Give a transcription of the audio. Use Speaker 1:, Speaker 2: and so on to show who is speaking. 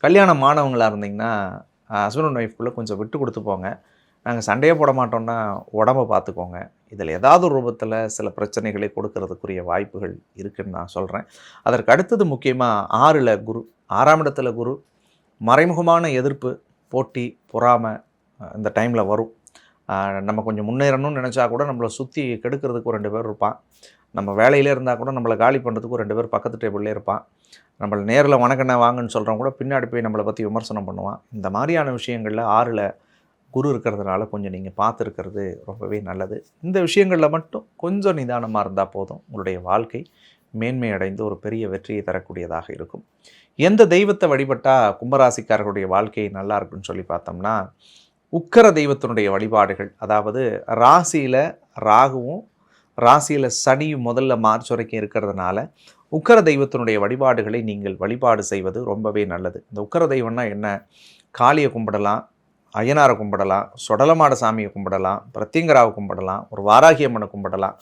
Speaker 1: கல்யாணமானவங்களா இருந்தீங்கன்னா, husband and ஒய்ஃப்குள்ள கொஞ்சம் விட்டு குடுத்து போங்க. நாங்க சண்டையே போட மாட்டோம்னா, உடம்ப பார்த்துக்கோங்க. இதில ஏதாவது ஒரு ரூபத்தில சில பிரச்சனைகளை கொடுக்கறதுக்குரிய வாய்ப்புகள் இருக்குன்னு நான் சொல்றேன். அதற்கு அடுத்தது முக்கியமா 6ல குரு. 6ஆம் இடத்துல குரு. மறைமுகமான எதிர்ப்பு, போட்டி, பொறாம இந்த டைம்ல வரும். அ நம்ம கொஞ்சம் முன்னேறணும்னு நெனச்சா கூட நம்மள சுத்தி கெடுக்கிறதுக்கு ஒரு 2 பேர் இருப்பான். நம்ம வேலையிலே இருந்தா கூட நம்மள காலி பண்ணுறதுக்கு ஒரு 2 பேர் பக்கத்து டேபிள்லே இருப்பான். நம்மள நேர்ல வணக்கண்ணே வாங்கன்னு சொல்றவன் கூட பின்னாடி போய் நம்மள பத்தி விமர்சனம் பண்ணுவான். இந்த மாரியான விஷயங்கள்ல 6ல குரு இருக்கிறதுனால கொஞ்சம் நீங்க பார்த்து இருக்கிறது ரொம்பவே நல்லது. இந்த விஷயங்கள்ல மட்டும் கொஞ்சம் நிதானமா இருந்தா போதும். உங்களுடைய வாழ்க்கை மேன்மை அடைந்து ஒரு பெரிய வெற்றியை தரக்கூடியதாக இருக்கும். எந்த தெய்வத்த வழிபட்டா கும்பராசிக்காரர்களுடைய வாழ்க்கை நல்லா இருக்குன்னு சொல்லி பார்த்தோம்னா, உக்கிர தெய்வத்தினுடைய வழிபாடுகள். அதாவது ராசியில ராகுவும், ராசியில சனியும் முதல்ல மார்ச் வரைக்கும் இருக்கிறதுனால, உக்கிர தெய்வத்தினுடைய வழிபாடுகளை நீங்கள் வழிபாடு செய்வது ரொம்பவே நல்லது. இந்த உக்கிர தெய்வம்னா என்ன? காளிய கும்பிடலாம், அய்யனார கும்பிடலாம், சொடலமாட சாமிய கும்பிடலாம், பிரத்யங்கராவ கும்பிடலாம், ஒரு வாராகி அம்மன கும்பிடலாம்.